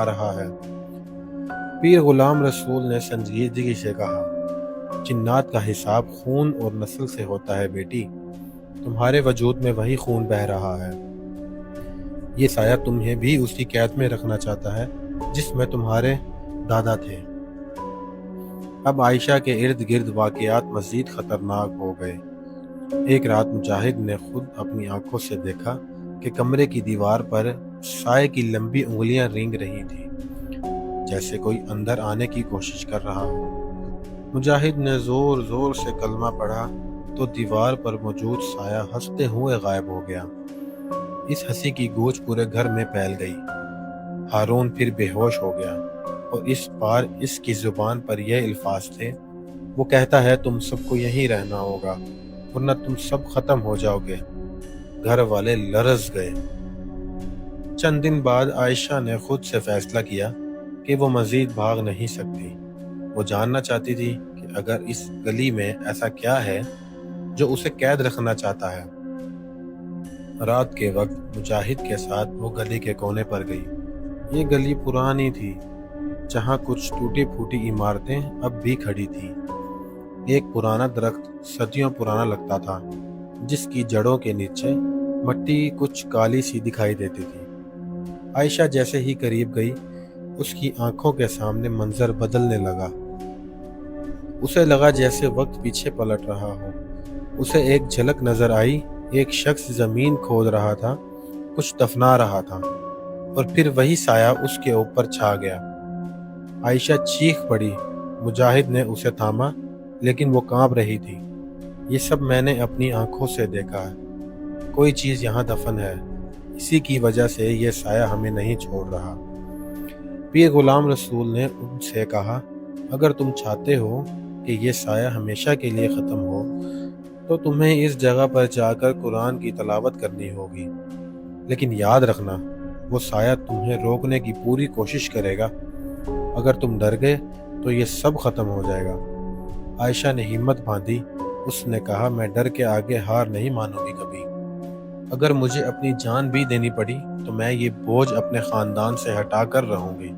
آ رہا ہے۔ پیر غلام رسول نے سنجیدگی سے کہا، جنات کا حساب خون اور نسل سے ہوتا ہے بیٹی، تمہارے وجود میں وہی خون بہہ رہا ہے۔ یہ سایہ تمہیں بھی اسی قید میں رکھنا چاہتا ہے جس میں تمہارے دادا تھے۔ اب عائشہ کے ارد گرد واقعات مزید خطرناک ہو گئے۔ ایک رات مجاہد نے خود اپنی آنکھوں سے دیکھا کہ کمرے کی دیوار پر سائے کی لمبی انگلیاں رینگ رہی تھیں، جیسے کوئی اندر آنے کی کوشش کر رہا ہو۔ مجاہد نے زور زور سے کلمہ پڑھا تو دیوار پر موجود سایہ ہنستے ہوئے غائب ہو گیا۔ اس ہنسی کی گونج پورے گھر میں پھیل گئی۔ ہارون پھر بے ہوش ہو گیا اور اس بار اس کی زبان پر یہ الفاظ تھے، وہ کہتا ہے تم سب کو یہیں رہنا ہوگا ورنہ تم سب ختم ہو جاؤ گے۔ گھر والے لرز گئے۔ چند دن بعد عائشہ نے خود سے فیصلہ کیا کہ وہ مزید بھاگ نہیں سکتی۔ وہ جاننا چاہتی تھی کہ اگر اس گلی میں ایسا کیا ہے جو اسے قید رکھنا چاہتا ہے۔ رات کے وقت مجاہد کے ساتھ وہ گلی کے کونے پر گئی۔ یہ گلی پرانی تھی، جہاں کچھ ٹوٹی پھوٹی عمارتیں اب بھی کھڑی تھیں۔ ایک پرانا درخت صدیوں پرانا لگتا تھا، جس کی جڑوں کے نیچے مٹی کچھ کالی سی دکھائی دیتی تھی۔ عائشہ جیسے ہی قریب گئی، اس کی آنکھوں کے سامنے منظر بدلنے لگا۔ اسے لگا جیسے وقت پیچھے پلٹ رہا ہو۔ اسے ایک جھلک نظر آئی، ایک شخص زمین کھود رہا تھا، کچھ دفنا رہا تھا، اور پھر وہی سایہ اس کے اوپر چھا گیا۔ عائشہ چیخ پڑی۔ مجاہد نے اسے تھاما، لیکن وہ کانپ رہی تھی۔ یہ سب میں نے اپنی آنکھوں سے دیکھا ہے۔ کوئی چیز یہاں دفن ہے، اسی کی وجہ سے یہ سایہ ہمیں نہیں چھوڑ رہا۔ پیر غلام رسول نے ان سے کہا، اگر تم چاہتے ہو کہ یہ سایہ ہمیشہ کے لیے ختم ہو تو تمہیں اس جگہ پر جا کر قرآن کی تلاوت کرنی ہوگی، لیکن یاد رکھنا وہ سایہ تمہیں روکنے کی پوری کوشش کرے گا۔ اگر تم ڈر گئے تو یہ سب ختم ہو جائے گا۔ عائشہ نے ہمت باندھی۔ اس نے کہا، میں ڈر کے آگے ہار نہیں مانوں گی کبھی۔ اگر مجھے اپنی جان بھی دینی پڑی تو میں یہ بوجھ اپنے خاندان سے ہٹا کر رہوں گی۔